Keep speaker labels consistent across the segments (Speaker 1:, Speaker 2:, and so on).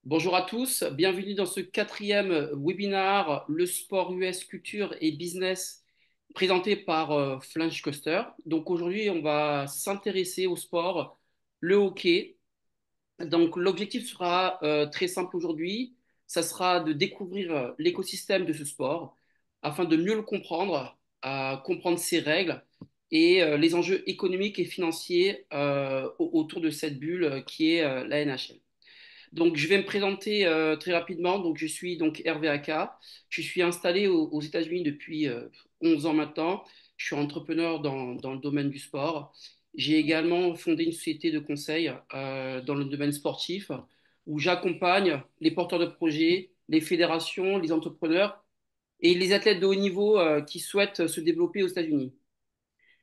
Speaker 1: Bonjour à tous, bienvenue dans ce quatrième webinaire, le sport US culture et business présenté par Flange Coaster. Donc aujourd'hui, on va s'intéresser au sport, le hockey. Donc l'objectif sera très simple aujourd'hui, ça sera de découvrir l'écosystème de ce sport afin de mieux le comprendre, comprendre ses règles et les enjeux économiques et financiers autour de cette bulle qui est la NHL. Donc, je vais me présenter très rapidement. Donc, je suis donc Hervé Aka. Je suis installé aux États-Unis depuis 11 ans maintenant. Je suis entrepreneur dans le domaine du sport. J'ai également fondé une société de conseil dans le domaine sportif où j'accompagne les porteurs de projets, les fédérations, les entrepreneurs et les athlètes de haut niveau qui souhaitent se développer aux États-Unis.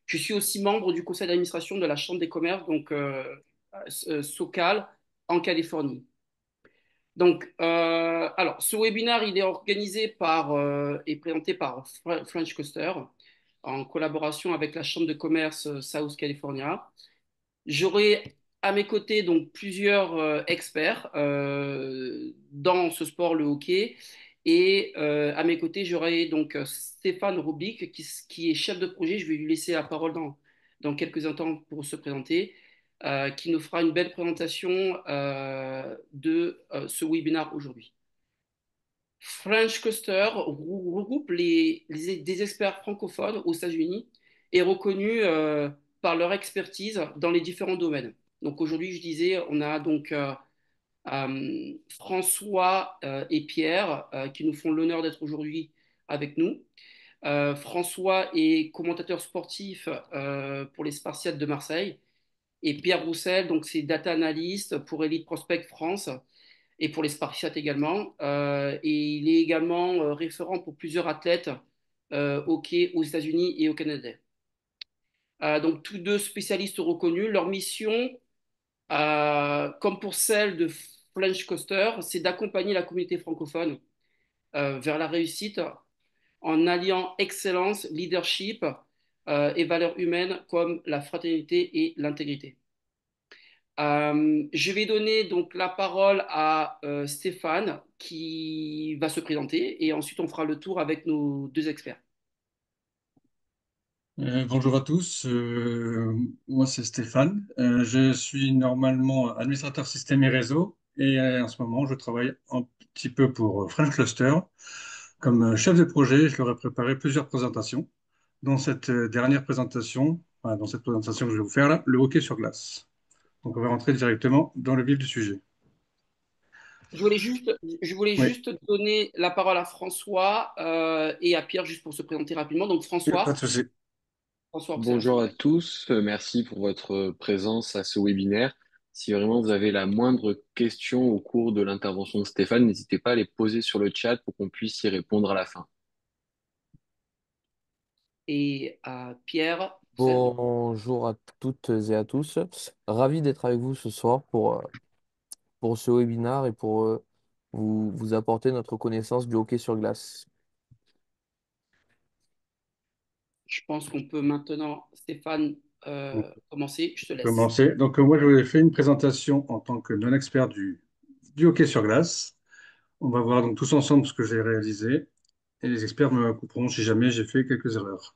Speaker 1: Je suis aussi membre du conseil d'administration de la Chambre des commerces, donc SoCal, en Californie. Donc, alors, ce webinaire, il est organisé par et présenté par French Coaster en collaboration avec la Chambre de commerce South California. J'aurai à mes côtés donc plusieurs experts dans ce sport, le hockey, et à mes côtés, j'aurai donc Stéphane Robic qui est chef de projet. Je vais lui laisser la parole dans quelques instants pour se présenter, qui nous fera une belle présentation de ce webinaire aujourd'hui. French Coaster regroupe des experts francophones aux États-Unis et reconnu par leur expertise dans les différents domaines. Donc aujourd'hui, je disais, on a donc François et Pierre qui nous font l'honneur d'être aujourd'hui avec nous. François est commentateur sportif pour les Spartiates de Marseille et Pierre Roussel, donc c'est data analyst pour Elite Prospect France et pour les Spartiates également. Et il est également référent pour plusieurs athlètes hockey aux États-Unis et au Canada. Donc tous deux spécialistes reconnus. Leur mission, comme pour celle de French Coaster, c'est d'accompagner la communauté francophone vers la réussite en alliant excellence, leadership et valeurs humaines comme la fraternité et l'intégrité. Je vais donner donc la parole à Stéphane qui va se présenter et ensuite on fera le tour avec nos deux experts.
Speaker 2: Bonjour à tous, moi c'est Stéphane. Je suis normalement administrateur système et réseau et en ce moment je travaille un petit peu pour French Cluster. Comme chef de projet, je leur ai préparé plusieurs présentations. Dans cette dernière présentation, enfin, dans cette présentation que je vais vous faire là, le hockey sur glace. Donc on va rentrer directement dans le vif du sujet.
Speaker 1: Je voulais
Speaker 2: Oui,
Speaker 1: juste donner la parole à François et à Pierre juste pour se présenter rapidement. Donc
Speaker 2: il n'y a pas de
Speaker 1: François,
Speaker 2: souci.
Speaker 1: François Roussel, s'il
Speaker 3: Bonjour
Speaker 1: vous
Speaker 3: à
Speaker 1: plaît.
Speaker 3: tous, merci pour votre présence à ce webinaire. Si vraiment vous avez la moindre question au cours de l'intervention de Stéphane, n'hésitez pas à les poser sur le chat pour qu'on puisse y répondre à la fin.
Speaker 1: Et Pierre Roussel.
Speaker 4: Bonjour à toutes et à tous. Ravi d'être avec vous ce soir pour ce webinaire et pour vous apporter notre connaissance du hockey sur glace.
Speaker 1: Je pense qu'on peut maintenant, Stéphane, commencer. Je te laisse.
Speaker 2: Commencer. Donc moi je vous ai fait une présentation en tant que non-expert du hockey sur glace. On va voir donc tous ensemble ce que j'ai réalisé et les experts me couperont si jamais j'ai fait quelques erreurs.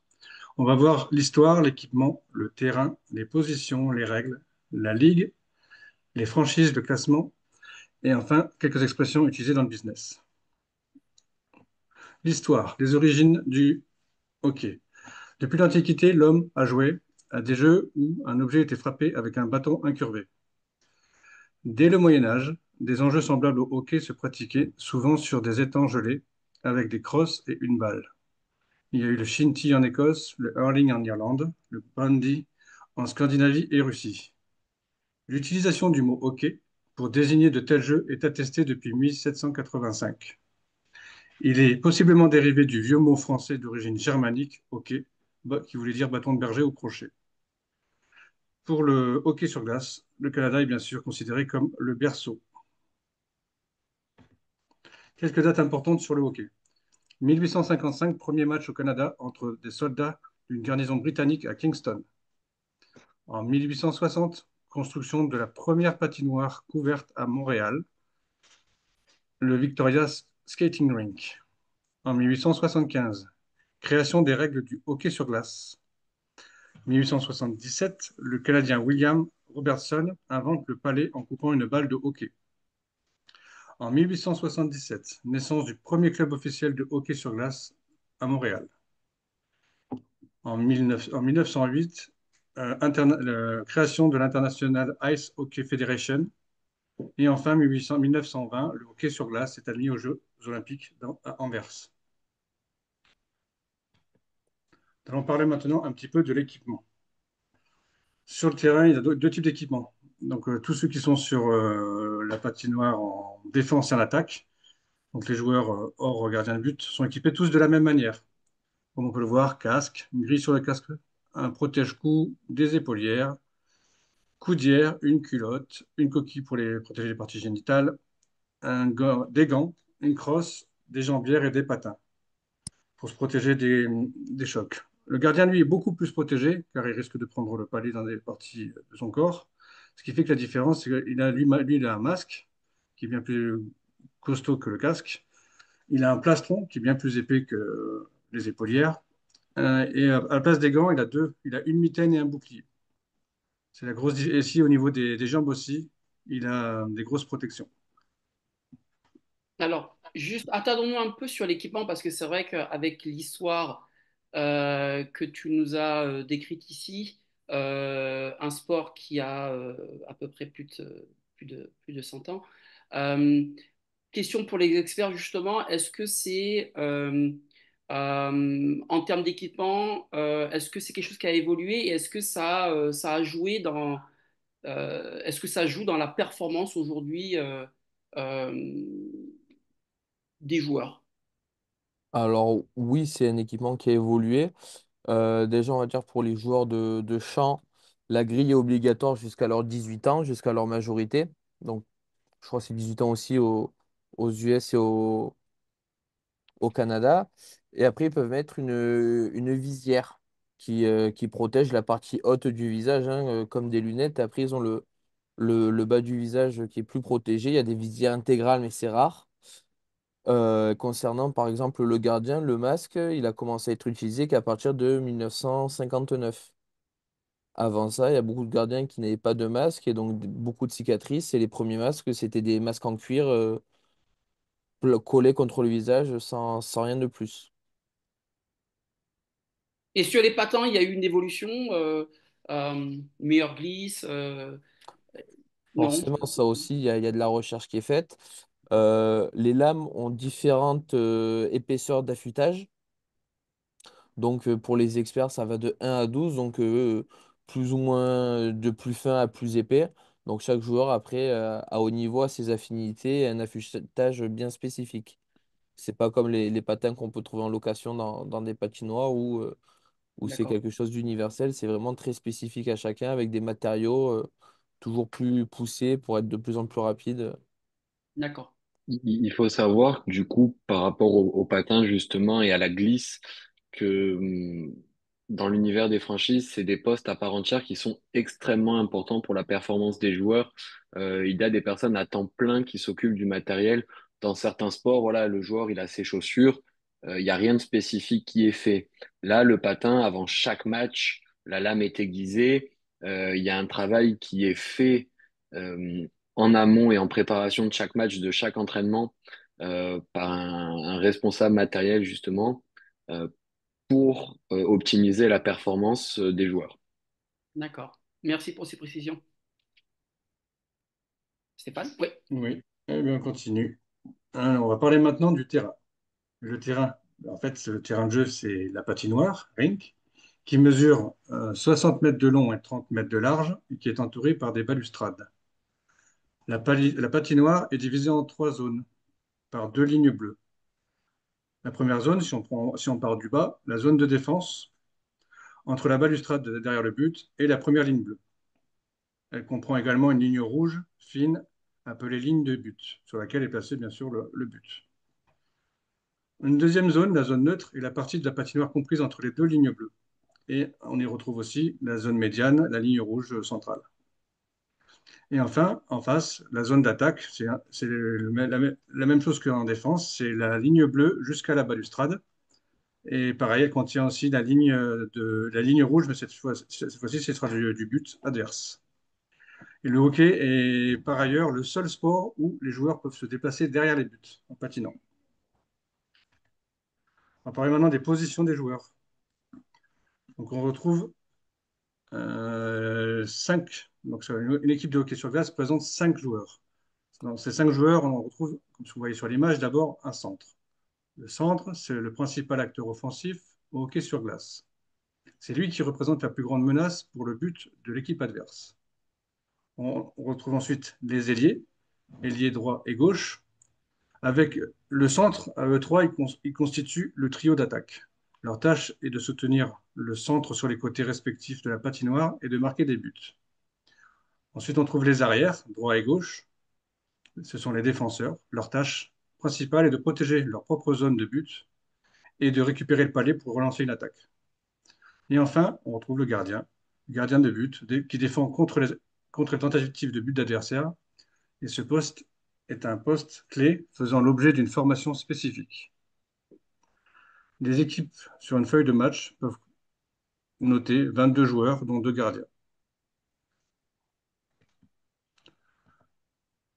Speaker 2: On va voir l'histoire, l'équipement, le terrain, les positions, les règles, la ligue, les franchises, le classement et enfin quelques expressions utilisées dans le business. L'histoire, les origines du hockey. Depuis l'Antiquité, l'homme a joué à des jeux où un objet était frappé avec un bâton incurvé. Dès le Moyen Âge, des enjeux semblables au hockey se pratiquaient, souvent sur des étangs gelés, avec des crosses et une balle. Il y a eu le shinty en Écosse, le hurling en Irlande, le bandy en Scandinavie et Russie. L'utilisation du mot hockey pour désigner de tels jeux est attestée depuis 1785. Il est possiblement dérivé du vieux mot français d'origine germanique, hockey, qui voulait dire bâton de berger ou crochet. Pour le hockey sur glace, le Canada est bien sûr considéré comme le berceau. Quelques dates importantes sur le hockey. 1855, premier match au Canada entre des soldats d'une garnison britannique à Kingston. En 1860, construction de la première patinoire couverte à Montréal. le Victoria Skating Rink. En 1875, création des règles du hockey sur glace. 1877, le Canadien William Robertson invente le palais en coupant une balle de hockey. En 1877, naissance du premier club officiel de hockey sur glace à Montréal. En 1908, création de l'International Ice Hockey Federation. Et enfin, 1920, le hockey sur glace est admis aux Jeux olympiques à Anvers. Nous allons parler maintenant un petit peu de l'équipement. Sur le terrain, il y a deux types d'équipements. Donc, tous ceux qui sont sur la patinoire en défense et en attaque, donc les joueurs hors gardien de but, sont équipés tous de la même manière. Comme on peut le voir, casque, une grille sur le casque, un protège-cou, des épaulières, coudière, une culotte, une coquille pour protéger les parties génitales, des gants, une crosse, des jambières et des patins pour se protéger des chocs. Le gardien, lui, est beaucoup plus protégé car il risque de prendre le palais dans des parties de son corps. Ce qui fait que la différence, c'est qu'il a, lui, il a un masque qui est bien plus costaud que le casque. Il a un plastron qui est bien plus épais que les épaulières. Et à la place des gants, il a une mitaine et un bouclier. C'est la grosse. Et ici, au niveau des jambes aussi, il a des grosses protections.
Speaker 1: Alors, juste attardons-nous un peu sur l'équipement parce que c'est vrai qu'avec l'histoire que tu nous as décrite ici, un sport qui a à peu près plus de 100 ans. euh, Question pour les experts justement, est-ce que c'est en termes d'équipement, est-ce que c'est quelque chose qui a évolué et est-ce que ça a joué est-ce que ça joue dans la performance aujourd'hui euh, des joueurs?
Speaker 4: Alors oui, c'est un équipement qui a évolué. Déjà, on va dire pour les joueurs de champ, la grille est obligatoire jusqu'à leurs 18 ans, jusqu'à leur majorité. Donc, je crois que c'est 18 ans aussi aux US et au Canada. Et après, ils peuvent mettre une visière qui protège la partie haute du visage, hein, comme des lunettes. Après, ils ont le bas du visage qui est plus protégé. Il y a des visières intégrales, mais c'est rare. Concernant par exemple le gardien, le masque, il a commencé à être utilisé qu'à partir de 1959. Avant ça, il y a beaucoup de gardiens qui n'avaient pas de masque et donc beaucoup de cicatrices. Et les premiers masques, c'était des masques en cuir collés contre le visage sans rien de plus.
Speaker 1: Et sur les patins, il y a eu une évolution, meilleure glisse, non?
Speaker 4: Forcément, ça aussi, il y a de la recherche qui est faite. Les lames ont différentes épaisseurs d'affûtage. Donc, pour les experts, ça va de 1 à 12, donc plus ou moins de plus fin à plus épais. Donc, chaque joueur, après, à haut niveau, a ses affinités et un affûtage bien spécifique. C'est pas comme les patins qu'on peut trouver en location dans des patinoires où c'est
Speaker 1: D'accord,
Speaker 4: quelque chose d'universel. C'est vraiment très spécifique à chacun avec des matériaux toujours plus poussés pour être de plus en plus rapides.
Speaker 1: d'accord.
Speaker 3: Il faut savoir, du coup, par rapport au patin, justement, et à la glisse, que dans l'univers des franchises, c'est des postes à part entière qui sont extrêmement importants pour la performance des joueurs. Il y a des personnes à temps plein qui s'occupent du matériel. Dans certains sports, voilà, le joueur, il a ses chaussures. Il n'y a rien de spécifique qui est fait. Là, le patin, avant chaque match, la lame est aiguisée. Il y a un travail qui est fait. En amont et en préparation de chaque match, de chaque entraînement, par un responsable matériel justement, euh, pour optimiser la performance des joueurs.
Speaker 1: D'accord. Merci pour ces précisions. Stéphane? Oui.
Speaker 2: Oui. Eh bien, on continue. Alors, on va parler maintenant du terrain. Le terrain, en fait, le terrain de jeu, c'est la patinoire, rink, qui mesure 60 mètres de long et 30 mètres de large et qui est entourée par des balustrades. La patinoire est divisée en trois zones par deux lignes bleues. La première zone, si on part du bas, la zone de défense, entre la balustrade derrière le but et la première ligne bleue. Elle comprend également une ligne rouge fine appelée ligne de but, sur laquelle est placé bien sûr le but. Une deuxième zone, la zone neutre, est la partie de la patinoire comprise entre les deux lignes bleues. Et on y retrouve aussi la zone médiane, la ligne rouge centrale. Et enfin, en face, la zone d'attaque, c'est la même chose qu'en défense, c'est la ligne bleue jusqu'à la balustrade. Et pareil, elle contient aussi la ligne rouge, mais cette fois-ci, ce sera du but adverse. Et le hockey est par ailleurs le seul sport où les joueurs peuvent se déplacer derrière les buts en patinant. On va parler maintenant des positions des joueurs. Donc on retrouve 5. Donc une équipe de hockey sur glace présente 5 joueurs. Dans ces 5 joueurs, on retrouve, comme vous voyez sur l'image, d'abord un centre. Le centre, c'est le principal acteur offensif au hockey sur glace. C'est lui qui représente la plus grande menace pour le but de l'équipe adverse. On retrouve ensuite les ailiers, ailier droit et gauche. Avec le centre, à eux trois, ils constituent le trio d'attaque. Leur tâche est de soutenir le centre sur les côtés respectifs de la patinoire et de marquer des buts. Ensuite, on trouve les arrières, droit et gauche. Ce sont les défenseurs. Leur tâche principale est de protéger leur propre zone de but et de récupérer le palais pour relancer une attaque. Et enfin, on retrouve le gardien de but, qui défend contre les tentatives de but d'adversaire. Et ce poste est un poste clé faisant l'objet d'une formation spécifique. Les équipes sur une feuille de match peuvent noter 22 joueurs, dont 2 gardiens.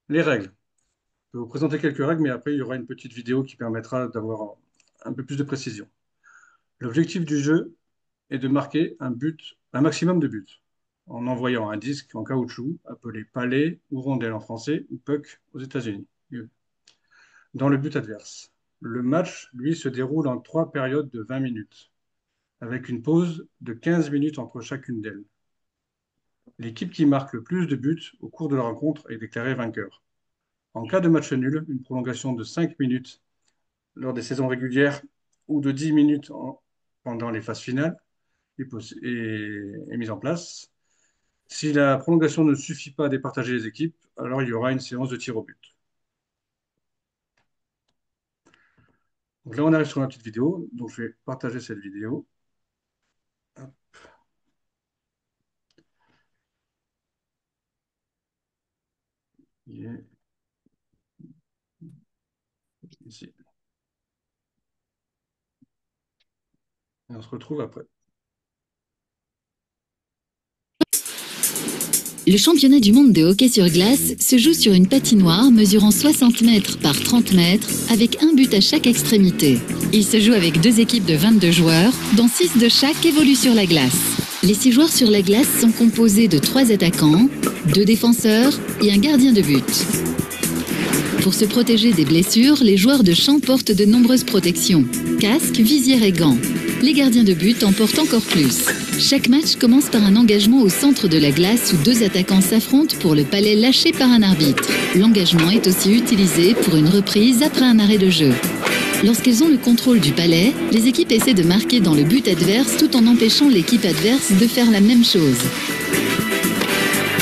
Speaker 2: Les règles. Je vais vous présenter quelques règles, mais après, il y aura une petite vidéo qui permettra d'avoir un peu plus de précision. L'objectif du jeu est de marquer un maximum de buts, en envoyant un disque en caoutchouc, appelé palet ou rondelle en français, ou puck aux États-Unis, dans le but adverse. Le match, lui, se déroule en 3 périodes de 20 minutes, avec une pause de 15 minutes entre chacune d'elles. L'équipe qui marque le plus de buts au cours de la rencontre est déclarée vainqueur. En cas de match nul, une prolongation de 5 minutes lors des saisons régulières ou de 10 minutes pendant les phases finales est mise en place. Si la prolongation ne suffit pas à départager les équipes, alors il y aura une séance de tir au but. Donc là, on arrive sur ma petite vidéo. Donc je vais partager cette vidéo. Hop, ici. Et on se retrouve après.
Speaker 5: Le championnat du monde de hockey sur glace se joue sur une patinoire mesurant 60 mètres par 30 mètres avec un but à chaque extrémité. Il se joue avec 2 équipes de 22 joueurs, dont 6 de chaque évoluent sur la glace. Les 6 joueurs sur la glace sont composés de 3 attaquants, 2 défenseurs et un gardien de but. Pour se protéger des blessures, les joueurs de champ portent de nombreuses protections, casques, visière et gants. Les gardiens de but en portent encore plus. Chaque match commence par un engagement au centre de la glace où 2 attaquants s'affrontent pour le palet lâché par un arbitre. L'engagement est aussi utilisé pour une reprise après un arrêt de jeu. Lorsqu'elles ont le contrôle du palet, les équipes essaient de marquer dans le but adverse tout en empêchant l'équipe adverse de faire la même chose.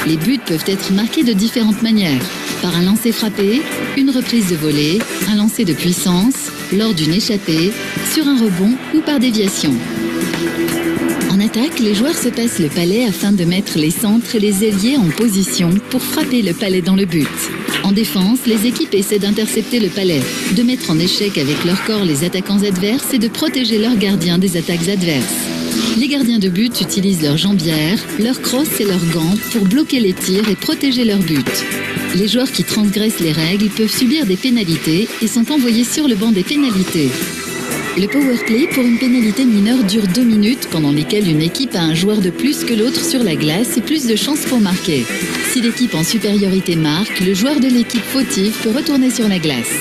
Speaker 5: Les buts peuvent être marqués de différentes manières. Par un lancer frappé, une reprise de volée, un lancer de puissance, lors d'une échappée, sur un rebond ou par déviation. En attaque, les joueurs se passent le palet afin de mettre les centres et les ailiers en position pour frapper le palet dans le but. En défense, les équipes essaient d'intercepter le palet, de mettre en échec avec leur corps les attaquants adverses et de protéger leurs gardiens des attaques adverses. Les gardiens de but utilisent leurs jambières, leurs crosses et leurs gants pour bloquer les tirs et protéger leur but. Les joueurs qui transgressent les règles peuvent subir des pénalités et sont envoyés sur le banc des pénalités. Le powerplay pour une pénalité mineure dure 2 minutes pendant lesquelles une équipe a un joueur de plus que l'autre sur la glace et plus de chances pour marquer. Si l'équipe en supériorité marque, le joueur de l'équipe fautive peut retourner sur la glace.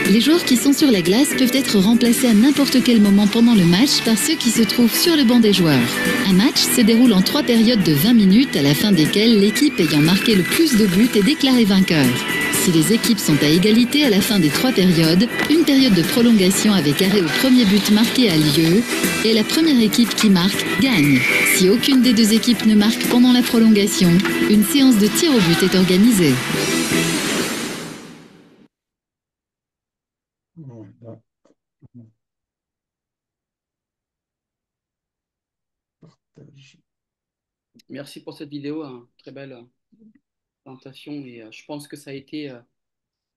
Speaker 5: Les joueurs qui sont sur la glace peuvent être remplacés à n'importe quel moment pendant le match par ceux qui se trouvent sur le banc des joueurs. Un match se déroule en 3 périodes de 20 minutes à la fin desquelles l'équipe ayant marqué le plus de buts est déclarée vainqueur. Si les équipes sont à égalité à la fin des 3 périodes, une période de prolongation avec arrêt au premier but marqué a lieu et la première équipe qui marque gagne. Si aucune des 2 équipes ne marque pendant la prolongation, une séance de tir au but est organisée.
Speaker 2: Voilà. Partage.
Speaker 1: Merci pour cette vidéo, hein, très belle. présentation et je pense que ça a été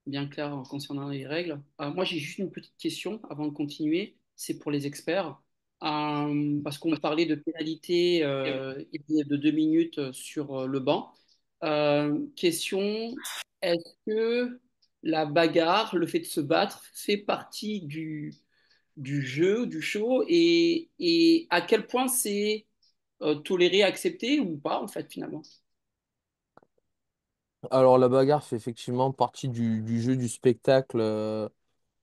Speaker 1: bien clair concernant les règles. Moi, j'ai juste une petite question avant de continuer. C'est pour les experts. Parce qu'on parlait de pénalité et de 2 minutes sur le banc. Question, est-ce que la bagarre, le fait de se battre, fait partie du jeu, du show et à quel point c'est toléré, accepté ou pas, en fait, finalement?
Speaker 4: Alors la bagarre fait effectivement partie du jeu du spectacle,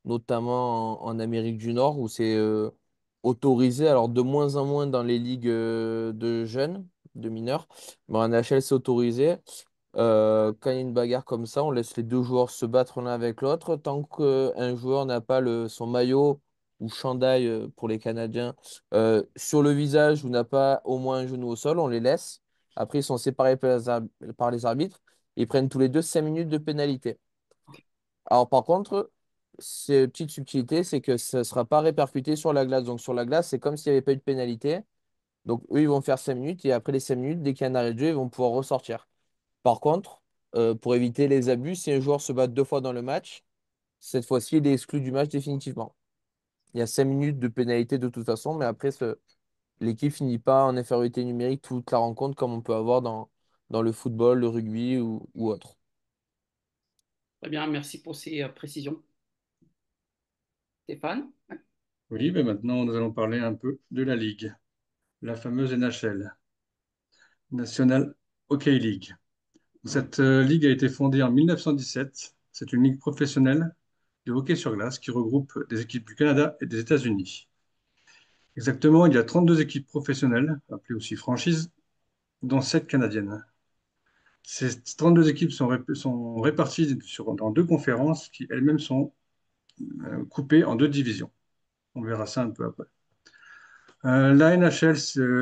Speaker 4: notamment en Amérique du Nord, où c'est autorisé, alors de moins en moins dans les ligues de jeunes, de mineurs, mais en NHL c'est autorisé. Quand il y a une bagarre comme ça, on laisse les deux joueurs se battre l'un avec l'autre. Tant qu'un joueur n'a pas son maillot ou chandail pour les Canadiens sur le visage ou n'a pas au moins un genou au sol, on les laisse. Après, ils sont séparés par les arbitres. Ils prennent tous les deux 5 minutes de pénalité. Alors par contre, cette petite subtilité, c'est que ça ne sera pas répercuté sur la glace. Donc sur la glace, c'est comme s'il n'y avait pas eu de pénalité. Donc eux, ils vont faire 5 minutes et après les 5 minutes, dès qu'il y a un arrêt de jeu, ils vont pouvoir ressortir. Par contre, pour éviter les abus, si un joueur se bat 2 fois dans le match, cette fois-ci, il est exclu du match définitivement. Il y a 5 minutes de pénalité de toute façon, mais après, l'équipe finit pas en infériorité numérique toute la rencontre comme on peut avoir dans le football, le rugby ou autre.
Speaker 1: Très bien, merci pour ces précisions. Stéphane?
Speaker 2: Oui, mais maintenant nous allons parler un peu de la Ligue, la fameuse NHL, National Hockey League. Cette ligue a été fondée en 1917. C'est une ligue professionnelle de hockey sur glace qui regroupe des équipes du Canada et des États-Unis. Exactement, il y a 32 équipes professionnelles, appelées aussi franchises, dont 7 canadiennes. Ces 32 équipes sont réparties dans deux conférences qui elles-mêmes sont coupées en deux divisions. On verra ça un peu après. La NHL,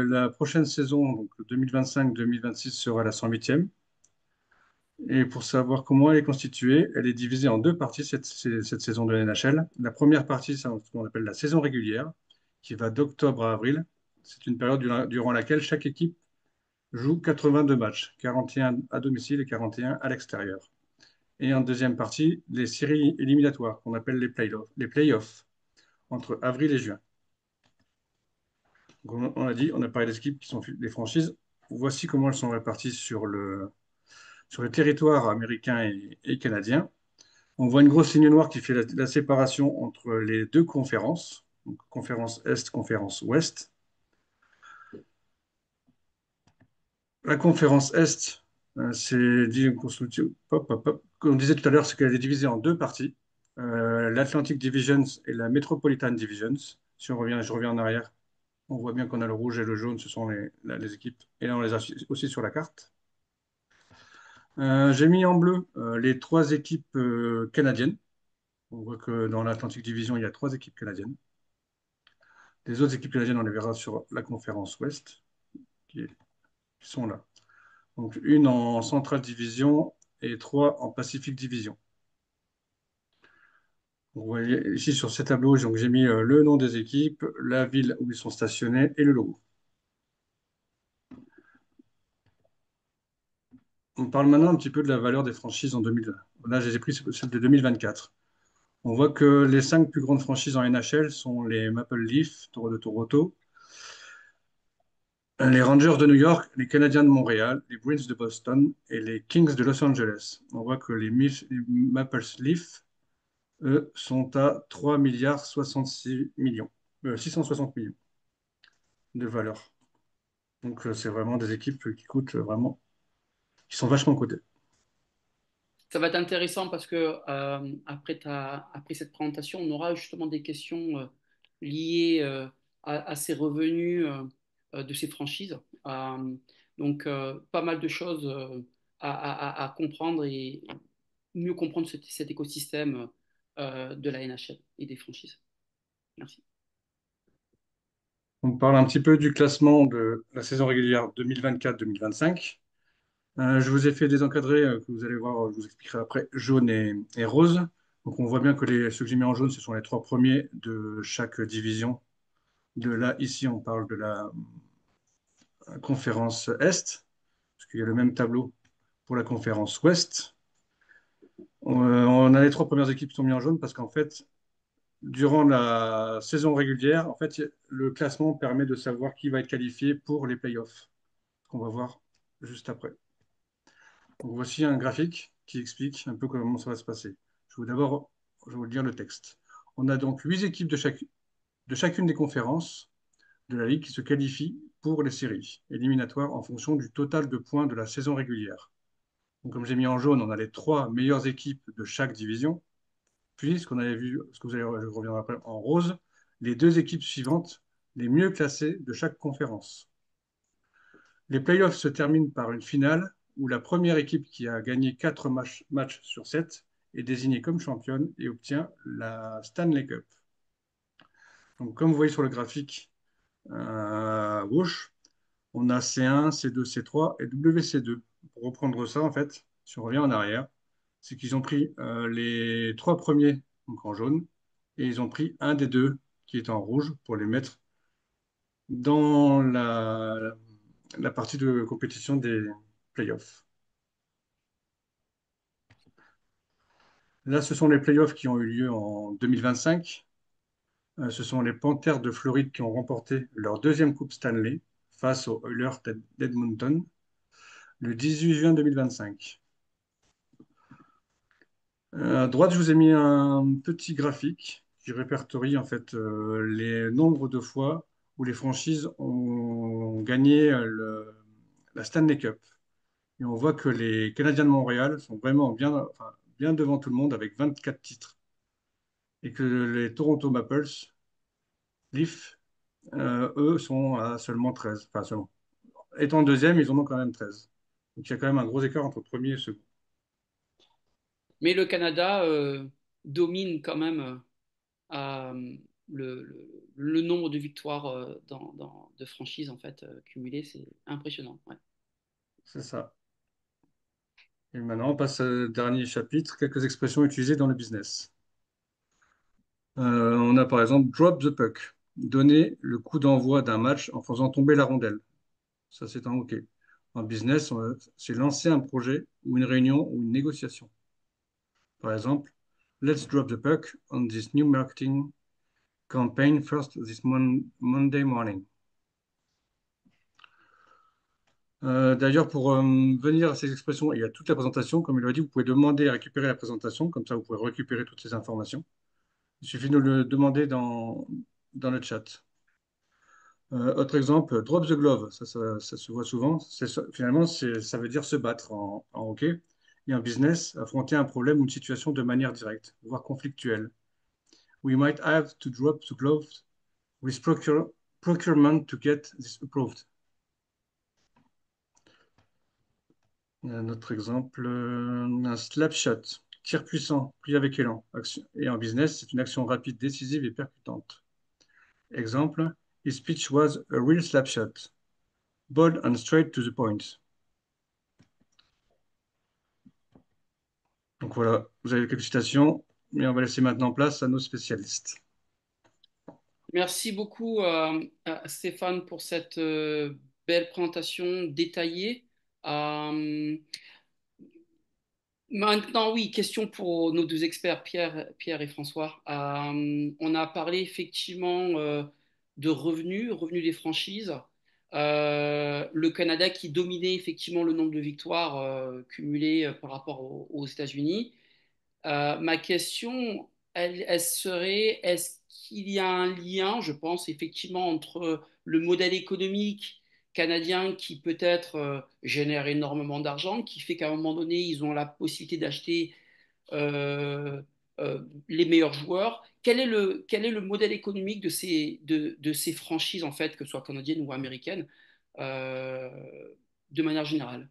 Speaker 2: la prochaine saison, donc 2025-2026, sera la 108e. Et pour savoir comment elle est constituée, elle est divisée en deux parties cette saison de la NHL. La première partie, c'est ce qu'on appelle la saison régulière, qui va d'octobre à avril. C'est une période durant laquelle chaque équipe joue 82 matchs, 41 à domicile et 41 à l'extérieur. Et en deuxième partie, les séries éliminatoires, qu'on appelle les playoffs, entre avril et juin. Donc, on a dit, on a parlé des équipes qui sont des franchises. Voici comment elles sont réparties sur le territoire américain et canadien. On voit une grosse ligne noire qui fait la séparation entre les deux conférences, donc conférence Est, conférence Ouest. La conférence Est, c'est dit comme on disait tout à l'heure, c'est qu'elle est divisée en deux parties. L'Atlantic Divisions et la Metropolitan Divisions. Si je reviens en arrière, on voit bien qu'on a le rouge et le jaune, ce sont les équipes. Et là, on les a aussi sur la carte. J'ai mis en bleu les trois équipes canadiennes. On voit que dans l'Atlantic Division, il y a trois équipes canadiennes. Les autres équipes canadiennes, on les verra sur la conférence Ouest, qui sont là. Donc une en Central Division et trois en Pacific Division. Vous voyez ici sur ces tableaux, donc j'ai mis le nom des équipes, la ville où ils sont stationnés et le logo. On parle maintenant un petit peu de la valeur des franchises en 2020. Là, j'ai pris celle de 2024. On voit que les cinq plus grandes franchises en NHL sont les Maple Leafs de Toronto, les Rangers de New York, les Canadiens de Montréal, les Bruins de Boston et les Kings de Los Angeles. On voit que les Maple Leafs, eux, sont à 3 milliards 66 millions, 660 millions de valeur. Donc, c'est vraiment des équipes qui coûtent vraiment, qui sont vachement cotées.
Speaker 1: Ça va être intéressant parce que après cette présentation, on aura justement des questions liées à ces revenus de ces franchises. Pas mal de choses à comprendre et mieux comprendre cet écosystème de la NHL et des franchises. Merci.
Speaker 2: On parle un petit peu du classement de la saison régulière 2024-2025. Je vous ai fait des encadrés que vous allez voir, je vous expliquerai après, jaune et rose. Donc on voit bien que ceux que j'ai mis en jaune, ce sont les trois premiers de chaque division. Ici, on parle de la conférence Est, parce qu'il y a le même tableau pour la conférence Ouest. On a les trois premières équipes qui sont mises en jaune parce qu'en fait, durant la saison régulière, en fait, le classement permet de savoir qui va être qualifié pour les playoffs, qu'on va voir juste après. Donc, voici un graphique qui explique un peu comment ça va se passer. D'abord, je vais vous lire le texte. On a donc 8 équipes de chacune des conférences de la Ligue qui se qualifient pour les séries éliminatoires en fonction du total de points de la saison régulière. Donc, comme j'ai mis en jaune, on a les 3 meilleures équipes de chaque division. Puis, ce qu'on avait vu, ce que vous allez, je reviendrai après, en rose, les 2 équipes suivantes, les mieux classées de chaque conférence. Les playoffs se terminent par une finale où la première équipe qui a gagné 4 matchs sur 7 est désignée comme championne et obtient la Stanley Cup. Donc, comme vous voyez sur le graphique à gauche, on a C1, C2, C3 et WC2. Pour reprendre ça, en fait, si on revient en arrière, c'est qu'ils ont pris les 3 premiers, donc en jaune, et ils ont pris un des 2 qui est en rouge pour les mettre dans la partie de compétition des playoffs. Là, ce sont les playoffs qui ont eu lieu en 2025. Ce sont les Panthers de Floride qui ont remporté leur deuxième Coupe Stanley face aux Oilers d'Edmonton le 18 juin 2025. À droite, je vous ai mis un petit graphique qui répertorie en fait les nombres de fois où les franchises ont gagné la Stanley Cup. Et on voit que les Canadiens de Montréal sont vraiment bien, enfin, bien devant tout le monde avec 24 titres. Et que les Toronto Maple Leafs, eux, sont à seulement 13. Enfin, seulement. Étant deuxième, ils en ont quand même 13. Donc il y a quand même un gros écart entre premier et second.
Speaker 1: Mais le Canada domine quand même le nombre de victoires de franchises en fait, cumulées. C'est impressionnant. Ouais.
Speaker 2: C'est ça. Et maintenant, on passe au dernier chapitre, quelques expressions utilisées dans le business. On a par exemple drop the puck, donner le coup d'envoi d'un match en faisant tomber la rondelle. Ça, c'est un OK. En business, c'est lancer un projet ou une réunion ou une négociation. Par exemple, let's drop the puck on this new marketing campaign first this Monday morning. D'ailleurs, pour venir à ces expressions et à toute la présentation, comme il l'a dit, vous pouvez demander à récupérer la présentation, comme ça vous pouvez récupérer toutes ces informations. Il suffit de le demander dans le chat. Autre exemple, drop the glove, ça se voit souvent. Finalement, ça veut dire se battre en hockey. Et en business, affronter un problème ou une situation de manière directe, voire conflictuelle. We might have to drop the glove with procurement to get this approved. Un autre exemple, un slap shot, tir puissant, pris avec élan. Et en business, c'est une action rapide, décisive et percutante. Exemple, his pitch was a real slap shot, bold and straight to the point. Donc voilà, vous avez quelques citations, mais on va laisser maintenant place à nos spécialistes.
Speaker 1: Merci beaucoup à Stéphane pour cette belle présentation détaillée. Euh, Maintenant, oui, question pour nos 2 experts, Pierre et François. On a parlé effectivement de revenus des franchises. Le Canada qui dominait effectivement le nombre de victoires cumulées par rapport aux États-Unis. Ma question, elle serait, est-ce qu'il y a un lien, je pense, effectivement, entre le modèle économique canadien qui peut-être génère énormément d'argent, qui fait qu'à un moment donné, ils ont la possibilité d'acheter euh, les meilleurs joueurs. Quel est le modèle économique de ces franchises, en fait, que ce soit canadiennes ou américaines, euh, de manière générale?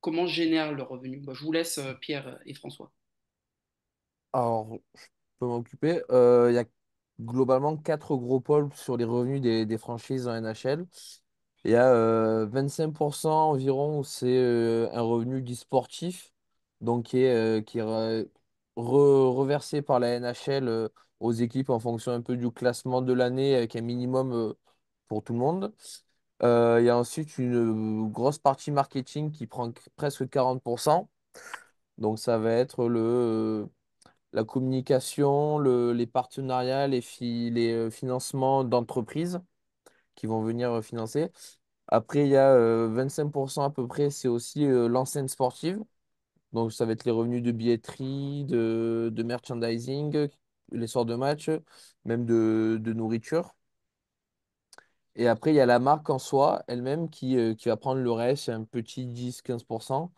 Speaker 1: Comment génèrent leurs revenus? Bah, je vous laisse, Pierre et François.
Speaker 4: Alors, je peux m'occuper. Il y a globalement 4 gros pôles sur les revenus des franchises en NHL. Il y a 25% environ où c'est un revenu dit sportif, donc qui est reversé par la NHL aux équipes en fonction un peu du classement de l'année avec un minimum pour tout le monde. Il y a ensuite une grosse partie marketing qui prend presque 40%. Donc, ça va être la communication, les partenariats, les financements d'entreprises qui vont venir financer. Après, il y a 25% à peu près, c'est aussi l'enseigne sportive. Donc, ça va être les revenus de billetterie, de merchandising, les soirs de match, même de nourriture. Et après, il y a la marque en soi, elle-même, qui va prendre le reste, c'est un petit 10-15%,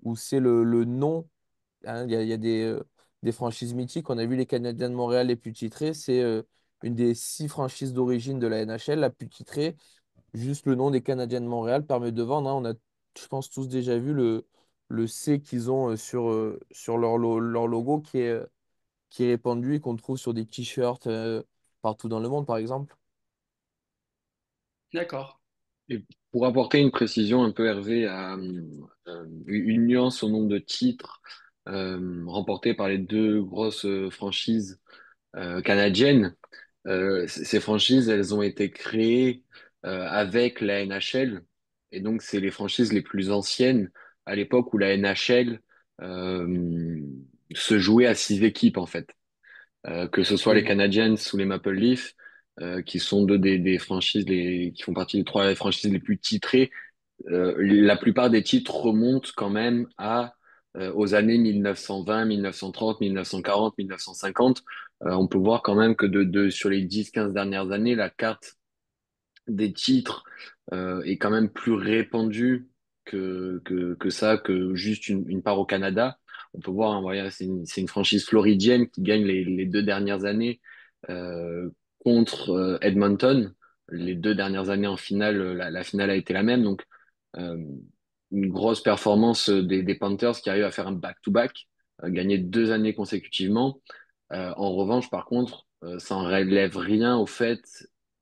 Speaker 4: où c'est le nom. Hein, il y a des franchises mythiques. On a vu les Canadiens de Montréal les plus titrés. C'est une des 6 franchises d'origine de la NHL, la plus titrée. Juste le nom des Canadiens de Montréal permet de vendre. Hein. On a, je pense, tous déjà vu le C qu'ils ont sur leur logo qui est répandu et qu'on trouve sur des t-shirts partout dans le monde, par exemple.
Speaker 1: D'accord.
Speaker 3: Et pour apporter une précision un peu, Hervé, à une nuance au nombre de titres remportés par les deux grosses franchises canadiennes, ces franchises, elles ont été créées avec la NHL, et donc c'est les franchises les plus anciennes à l'époque où la NHL euh, se jouait à 6 équipes en fait. Que ce soit les
Speaker 4: Absolument.
Speaker 3: Canadiens ou les Maple Leafs, qui sont deux des franchises qui font partie des trois franchises les plus titrées. La plupart des titres remontent quand même aux années 1920, 1930, 1940, 1950. On peut voir quand même que sur les 10-15 dernières années, la carte des titres est quand même plus répandue que ça, que juste une part au Canada. On peut voir, hein, voilà, c'est une franchise floridienne qui gagne les 2 dernières années euh, contre Edmonton. Les 2 dernières années en finale, la finale a été la même. Donc, euh, une grosse performance des Panthers qui arrivent à faire un back-to-back, gagner 2 années consécutivement. En revanche, par contre, ça n'enlève rien au fait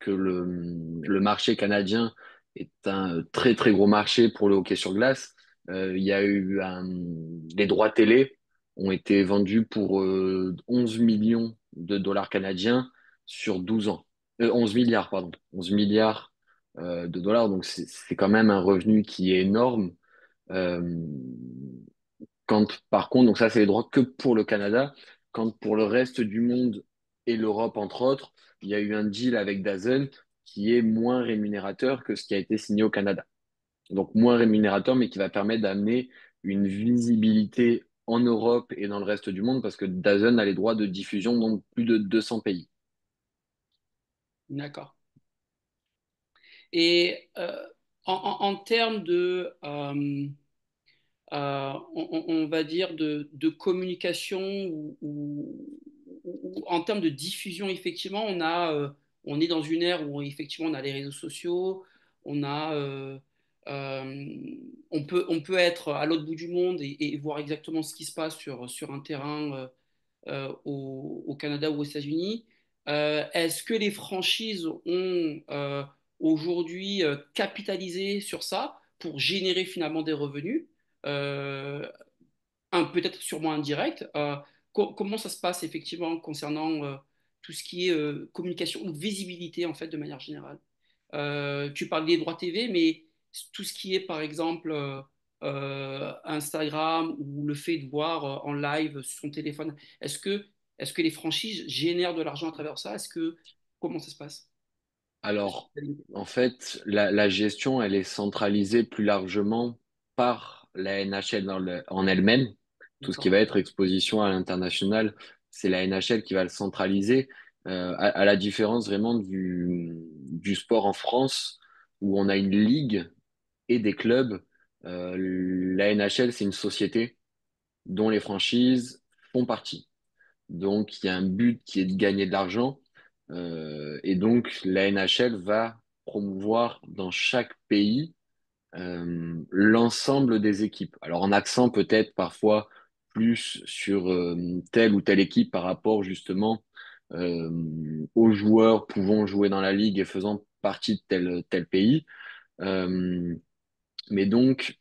Speaker 3: que le marché canadien est un très très gros marché pour le hockey sur glace. Il y a eu les droits télé ont été vendus pour 11 millions de dollars canadiens sur 12 ans. 11 milliards, pardon. 11 milliards de dollars. Donc c'est quand même un revenu qui est énorme. Euh, par contre, donc ça, c'est les droits que pour le Canada. Quand pour le reste du monde et l'Europe, entre autres, il y a eu un deal avec DAZN qui est moins rémunérateur que ce qui a été signé au Canada. Donc moins rémunérateur, mais qui va permettre d'amener une visibilité en Europe et dans le reste du monde, parce que DAZN a les droits de diffusion dans plus de 200 pays.
Speaker 1: D'accord. Et en termes on va dire, de communication ou en termes de diffusion, effectivement, on est dans une ère où effectivement on a les réseaux sociaux, on a, on peut être à l'autre bout du monde et voir exactement ce qui se passe sur un terrain au Canada ou aux États-Unis. Est-ce que les franchises ont aujourd'hui capitalisé sur ça pour générer finalement des revenus? Euh, Peut-être sûrement indirect. Comment ça se passe effectivement concernant tout ce qui est communication ou visibilité en fait de manière générale? Tu parles des droits TV, mais tout ce qui est par exemple Instagram ou le fait de voir en live sur son téléphone, est-ce que les franchises génèrent de l'argent à travers ça? Comment ça se passe?
Speaker 3: Alors, en fait, la gestion, elle est centralisée plus largement par la NHL en elle-même. Tout ce qui
Speaker 1: D'accord.
Speaker 3: va être exposition à l'international, c'est la NHL qui va le centraliser, à la différence vraiment du sport en France, où on a une ligue et des clubs. La NHL, c'est une société dont les franchises font partie. Donc, il y a un but qui est de gagner de l'argent. Et donc, la NHL va promouvoir dans chaque pays l'ensemble des équipes. Alors, en accent peut-être parfois plus sur telle ou telle équipe par rapport justement euh, aux joueurs pouvant jouer dans la ligue et faisant partie de tel pays. Euh, mais donc,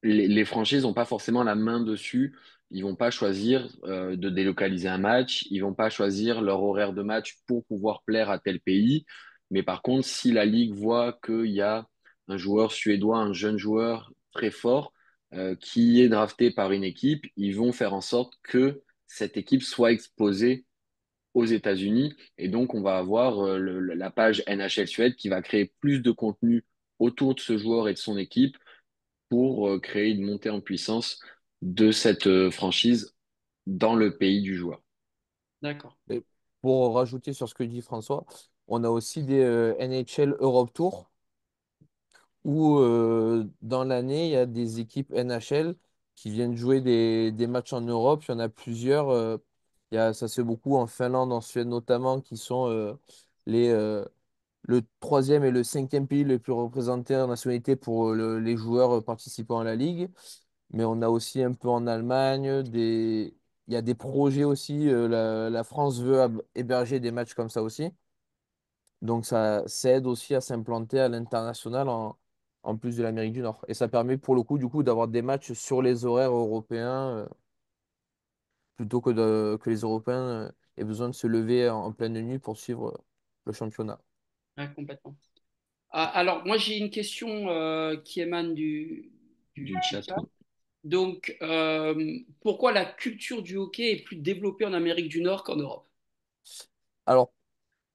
Speaker 3: les franchises n'ont pas forcément la main dessus. Ils vont pas choisir de délocaliser un match. Ils vont pas choisir leur horaire de match pour pouvoir plaire à tel pays. Mais par contre, si la Ligue voit qu'il y a un joueur suédois, un jeune joueur très fort, qui est drafté par une équipe, ils vont faire en sorte que cette équipe soit exposée aux États-Unis. Et donc, on va avoir la page NHL Suède qui va créer plus de contenu autour de ce joueur et de son équipe pour créer une montée en puissance de cette franchise dans le pays du joueur.
Speaker 1: D'accord.
Speaker 4: Et pour rajouter sur ce que dit François, on a aussi des NHL Europe Tour où dans l'année, il y a des équipes NHL qui viennent jouer des matchs en Europe. Il y en a plusieurs. Ça se fait beaucoup en Finlande, en Suède notamment, qui sont les, le troisième et le cinquième pays le plus représenté en nationalité pour les joueurs participant à la Ligue. Mais on a aussi un peu en Allemagne, il y a des projets aussi. La France veut héberger des matchs comme ça aussi. Donc ça aide aussi à s'implanter à l'international en plus de l'Amérique du Nord. Et ça permet pour le coup du coup d'avoir des matchs sur les horaires européens plutôt que les Européens aient besoin de se lever en pleine nuit pour suivre le championnat.
Speaker 1: Ouais, complètement. Ah, alors, moi, j'ai une question qui émane
Speaker 3: Du
Speaker 1: du
Speaker 3: chat,
Speaker 1: chat.
Speaker 3: oui.
Speaker 1: Donc, pourquoi la culture du hockey est plus développée en Amérique du Nord qu'en Europe?
Speaker 4: Alors,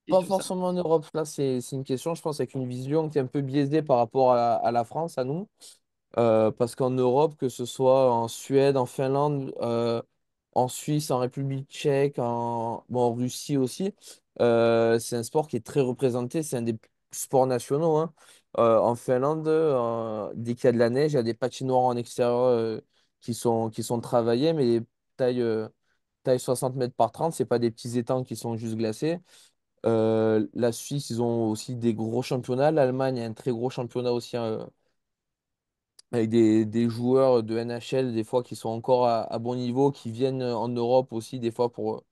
Speaker 4: pas
Speaker 1: Question simple.
Speaker 4: forcément en Europe, là c'est une question, je pense, avec une vision qui est un peu biaisée par rapport à la France, à nous. Parce qu'en Europe, que ce soit en Suède, en Finlande, en Suisse, en République tchèque, en Russie aussi, c'est un sport qui est très représenté. C'est un des sports nationaux, hein. En Finlande, dès qu'il y a de la neige, il y a des patinoires en extérieur qui sont travaillés, mais taille, euh, taille 60 mètres par 30, c'est pas des petits étangs qui sont juste glacés. La Suisse, ils ont aussi des gros championnats. L'Allemagne a un très gros championnat aussi, avec des joueurs de NHL, des fois qui sont encore à bon niveau, qui viennent en Europe aussi, des fois pour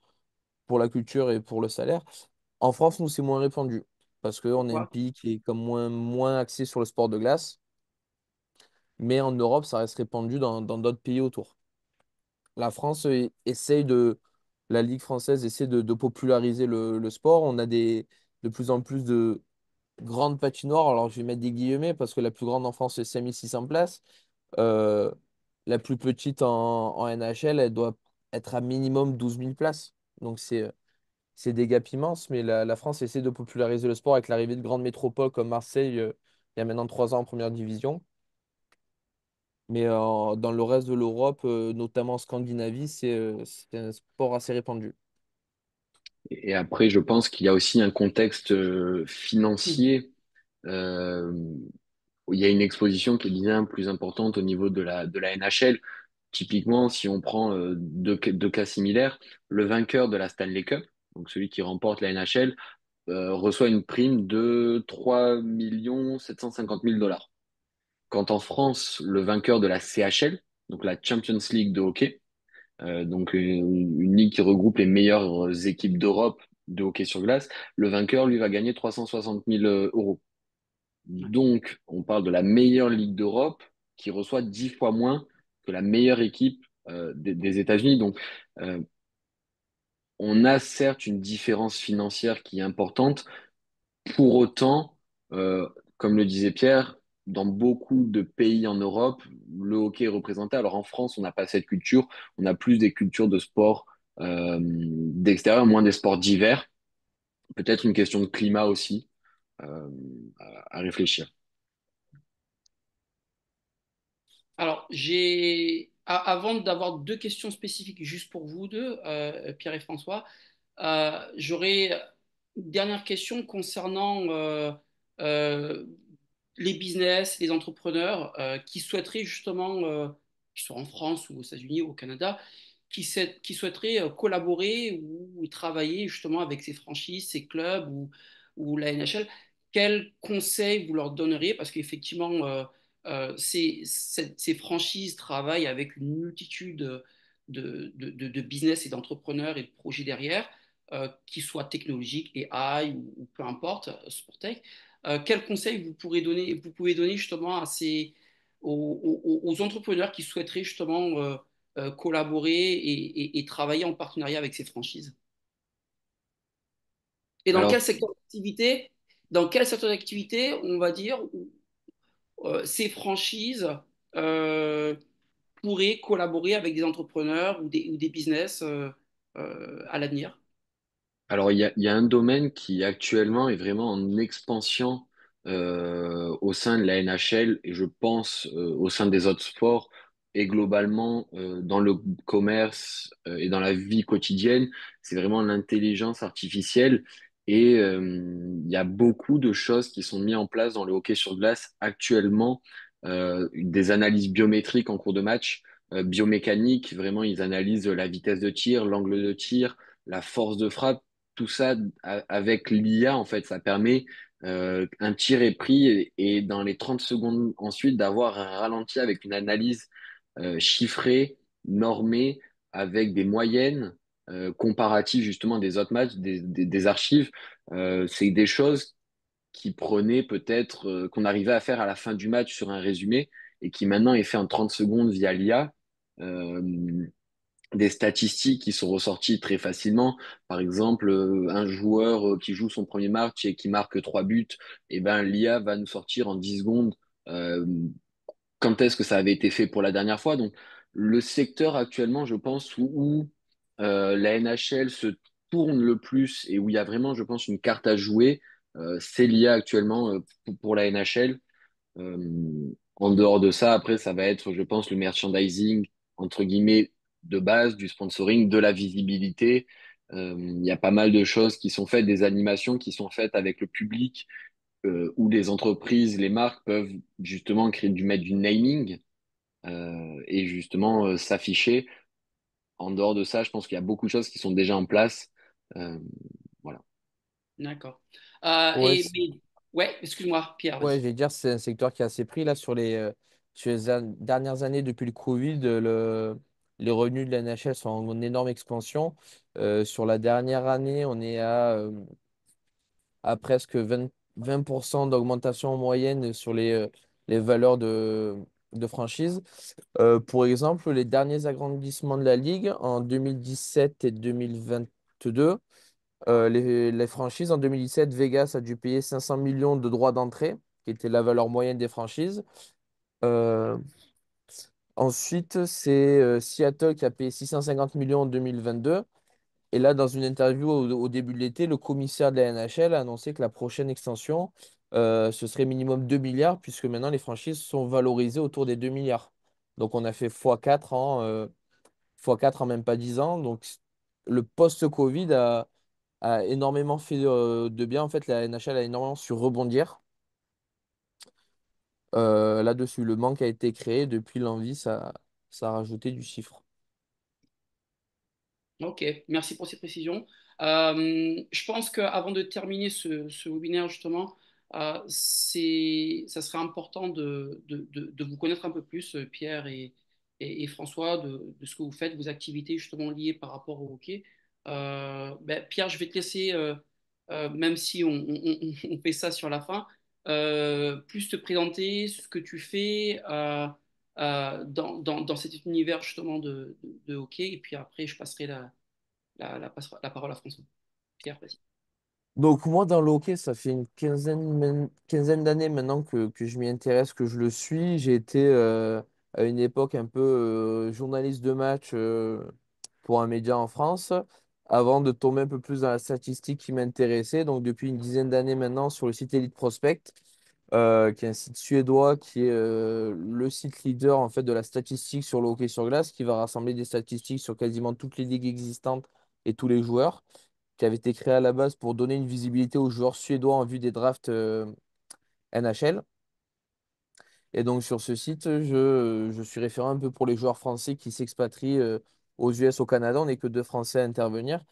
Speaker 4: la culture et pour le salaire. En France, nous, c'est moins répandu parce qu'on est un
Speaker 1: Pourquoi?
Speaker 4: pays qui est comme moins axé sur le sport de glace, mais en Europe, ça reste répandu dans d'autres pays autour. La France la Ligue française essaie de populariser le sport. On a de plus en plus de grandes patinoires. Alors, je vais mettre des guillemets parce que la plus grande en France, c'est 5 600 places. Euh, la plus petite en NHL, elle doit être à minimum 12 000 places. Donc c'est des gaps immenses, mais la France essaie de populariser le sport avec l'arrivée de grandes métropoles comme Marseille il y a maintenant 3 ans en première division. Mais dans le reste de l'Europe, notamment en Scandinavie, c'est un sport assez répandu.
Speaker 3: Et après, je pense qu'il y a aussi un contexte
Speaker 1: Hmm.
Speaker 3: financier euh, où il y a une exposition qui est bien plus importante au niveau de la NHL. Typiquement, si on prend deux cas similaires, le vainqueur de la Stanley Cup, donc celui qui remporte la NHL, reçoit une prime de 3 750 000 dollars. Quand en France, le vainqueur de la CHL, donc la Champions League de hockey, donc une ligue qui regroupe les meilleures équipes d'Europe de hockey sur glace, le vainqueur, lui, va gagner 360 000 euros.
Speaker 1: Ouais.
Speaker 3: Donc, on parle de la meilleure ligue d'Europe qui reçoit 10 fois moins que la meilleure équipe des États-Unis. Donc, euh, on a certes une différence financière qui est importante. Pour autant, comme le disait Pierre, dans beaucoup de pays en Europe, le hockey est représenté. Alors en France, on n'a pas cette culture. On a plus des cultures de sport d'extérieur, moins des sports d'hiver. Peut-être une question de climat aussi euh, à réfléchir.
Speaker 1: Alors, avant d'avoir deux questions spécifiques juste pour vous deux, Pierre et François, j'aurais une dernière question concernant euh, les business, les entrepreneurs qui souhaiteraient justement, qu'ils soient en France ou aux États-Unis ou au Canada, qui souhaiteraient collaborer ou travailler justement avec ces franchises, ces clubs ou la NHL. Quels conseils vous leur donneriez? Parce qu'effectivement, ces franchises travaillent avec une multitude de business et d'entrepreneurs et de projets derrière, qu'ils soient technologiques, AI ou peu importe, Sportec. Quels conseils vous pouvez donner justement aux entrepreneurs qui souhaiteraient justement collaborer et travailler en partenariat avec ces franchises? Et dans quel
Speaker 3: Alors,
Speaker 1: secteur d'activité? dans quel secteur d'activité, on va dire, ces franchises euh, pourraient collaborer avec des entrepreneurs ou des business à l'avenir?
Speaker 3: Alors, il y a un domaine qui actuellement est vraiment en expansion au sein de la NHL et je pense au sein des autres sports et globalement dans le commerce et dans la vie quotidienne, c'est vraiment l'intelligence artificielle et il y a beaucoup de choses qui sont mises en place dans le hockey sur glace actuellement, des analyses biométriques en cours de match, biomécaniques, vraiment ils analysent la vitesse de tir, l'angle de tir, la force de frappe tout ça avec l'IA, en fait, ça permet un tir est pris et dans les 30 secondes ensuite d'avoir un ralenti avec une analyse chiffrée, normée, avec des moyennes comparatives justement des autres matchs, des archives. C'est des choses qui prenaient peut-être, qu'on arrivait à faire à la fin du match sur un résumé et qui maintenant est fait en 30 secondes via l'IA. Des statistiques qui sont ressorties très facilement. Par exemple, un joueur qui joue son premier match et qui marque 3 buts, eh ben, l'IA va nous sortir en 10 secondes euh, quand est-ce que ça avait été fait pour la dernière fois. Donc, le secteur actuellement, je pense, où la NHL se tourne le plus et où il y a vraiment, je pense, une carte à jouer, c'est l'IA actuellement pour la NHL. En dehors de ça, après, ça va être, je pense, le merchandising, entre guillemets, de base, du sponsoring, de la visibilité. Il y a pas mal de choses qui sont faites, des animations qui sont faites avec le public, où les entreprises, les marques peuvent justement créer mettre du naming et justement s'afficher. En dehors de ça, je pense qu'il y a beaucoup de choses qui sont déjà en place. Euh, voilà.
Speaker 1: D'accord.
Speaker 4: Ouais,
Speaker 1: Mais, ouais, excuse-moi, Pierre,
Speaker 4: ouais,
Speaker 1: vas-y.
Speaker 4: je vais dire, c'est un secteur qui a assez pris là sur les dernières années depuis le Covid. Les revenus de la NHL sont en énorme expansion. Sur la dernière année, on est à presque 20% d'augmentation en moyenne sur les valeurs de franchise. Pour exemple, les derniers agrandissements de la Ligue en 2017 et 2022, les franchises en 2017, Vegas a dû payer 500 millions de droits d'entrée, qui était la valeur moyenne des franchises. Euh, Ensuite, c'est Seattle qui a payé 650 millions en 2022. Et là, dans une interview au début de l'été, le commissaire de la NHL a annoncé que la prochaine extension, ce serait minimum 2 milliards, puisque maintenant les franchises sont valorisées autour des 2 milliards. Donc on a fait x4 en même pas 10 ans. Donc le post-Covid a énormément fait de bien. En fait, la NHL a énormément su rebondir là-dessus. Le manque a été créé. Depuis l'envie, ça a rajouté du chiffre.
Speaker 1: Ok, merci pour ces précisions. Je pense qu'avant de terminer ce webinaire, justement, ça serait important de vous connaître un peu plus, Pierre et François, de ce que vous faites, vos activités justement liées par rapport au hockey. Pierre, je vais te laisser, même si on fait ça sur la fin, plus te présenter ce que tu fais dans cet univers justement de hockey. Et puis après, je passerai la parole à François. Pierre, vas-y.
Speaker 4: Donc moi, dans le hockey, ça fait une quinzaine d'années maintenant que je m'y intéresse, que je le suis. J'ai été à une époque un peu journaliste de match pour un média en France, avant de tomber un peu plus dans la statistique qui m'intéressait. Donc depuis une dizaine d'années maintenant sur le site Elite Prospect, qui est un site suédois, qui est le site leader en fait de la statistique sur le hockey sur glace, qui va rassembler des statistiques sur quasiment toutes les ligues existantes et tous les joueurs, qui avait été créé à la base pour donner une visibilité aux joueurs suédois en vue des drafts NHL. Et donc sur ce site, je suis référent un peu pour les joueurs français qui s'expatrient aux US, au Canada. On n'est que deux Français à intervenir.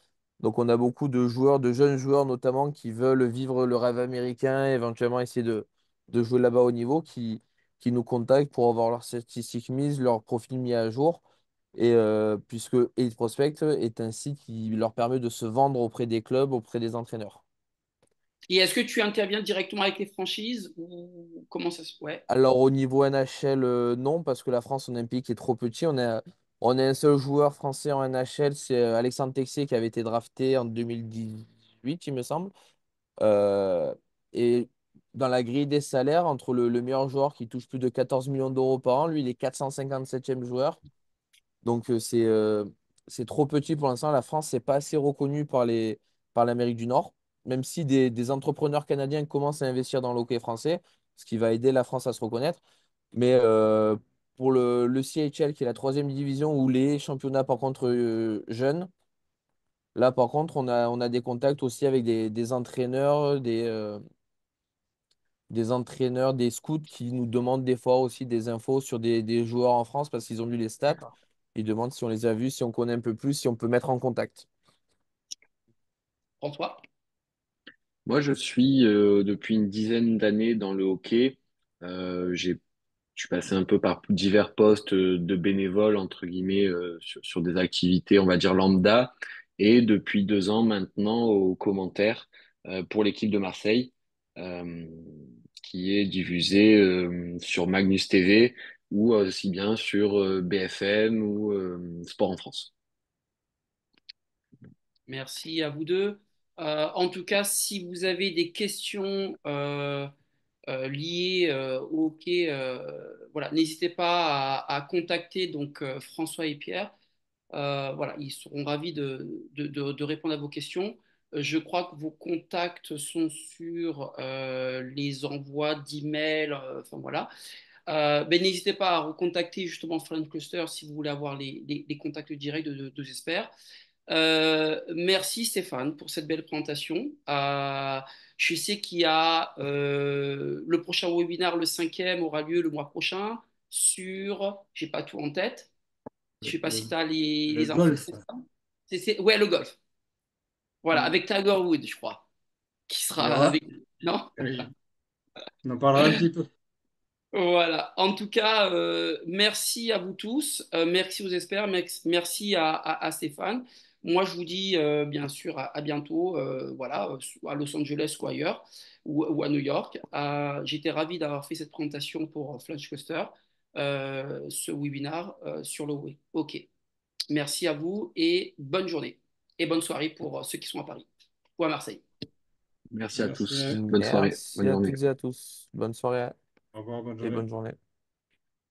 Speaker 4: Donc on a beaucoup de joueurs, de jeunes joueurs notamment, qui veulent vivre le rêve américain, éventuellement essayer de jouer là-bas au niveau, qui nous contactent pour avoir leurs statistiques mises, leur profil mis à jour. Et puisque Elite Prospect est un site qui leur permet de se vendre auprès des clubs, auprès des entraîneurs.
Speaker 1: Et est-ce que tu interviens directement avec les franchises ou comment ça se... Ouais.
Speaker 4: Alors au niveau NHL, non, parce que la France, on est un pays qui est trop petit. On a un seul joueur français en NHL, c'est Alexandre Texier qui avait été drafté en 2018, il me semble. Euh, Et dans la grille des salaires, entre le meilleur joueur qui touche plus de 14 millions d'euros par an, lui, il est 457e joueur. Donc, c'est trop petit pour l'instant. La France, c'est pas assez reconnu par l'Amérique du Nord, même si des entrepreneurs canadiens commencent à investir dans le hockey français, ce qui va aider la France à se reconnaître. Mais pour le CHL, qui est la troisième division, ou les championnats, par contre, jeunes, là, par contre, on a des contacts aussi avec des entraîneurs, des entraîneurs, des scouts qui nous demandent des fois aussi des infos sur des joueurs en France parce qu'ils ont vu les stats.
Speaker 1: D'accord.
Speaker 4: Ils demandent si on les a vus, si on connaît un peu plus, si on peut mettre en contact.
Speaker 1: François?
Speaker 3: Moi, je suis depuis une dizaine d'années dans le hockey. Je suis passé un peu par divers postes de bénévole, entre guillemets, sur des activités, on va dire, lambda. Et depuis 2 ans maintenant, aux commentaires pour l'équipe de Marseille, euh, qui est diffusée sur Magnus TV ou aussi bien sur BFM ou Sport en France.
Speaker 1: Merci à vous deux. En tout cas, si vous avez des questions liées au hockey, voilà, n'hésitez pas à contacter donc François et Pierre. Voilà, ils seront ravis de répondre à vos questions. Je crois que vos contacts sont sur les envois d'emails. Enfin voilà. Ben, n'hésitez pas à recontacter justement Flying Cluster si vous voulez avoir les contacts directs de deux experts. Merci Stéphane pour cette belle présentation. Je sais qu'il y a le prochain webinaire, le cinquième, aura lieu le mois prochain sur, j'ai pas tout en tête, je sais pas si
Speaker 2: Le,
Speaker 1: tu as
Speaker 2: le
Speaker 1: les infos,
Speaker 2: golf.
Speaker 1: c'est ça? Ouais, le golf. Voilà,
Speaker 2: Hmm.
Speaker 1: avec Tiger Woods, je crois, qui
Speaker 2: Il y
Speaker 1: sera
Speaker 2: aura?
Speaker 1: avec nous. Non?
Speaker 2: Oui. On en parlera un petit peu.
Speaker 1: Voilà. En tout cas, merci à vous tous. Merci aux experts. Merci à Stéphane. Moi, je vous dis bien sûr à bientôt, voilà, soit à Los Angeles ou ailleurs, ou à New York. J'étais ravi d'avoir fait cette présentation pour Flash Coaster, ce webinaire sur le web. OK. Merci à vous et bonne journée. Et bonne soirée pour ceux qui sont à Paris ou à Marseille.
Speaker 3: Merci à tous.
Speaker 2: Merci.
Speaker 3: Bonne soirée,
Speaker 4: Merci
Speaker 3: bonne
Speaker 4: à
Speaker 3: journée.
Speaker 4: toutes et à tous. Bonne soirée
Speaker 2: Au revoir, bonne
Speaker 4: et
Speaker 2: journée.
Speaker 4: bonne journée.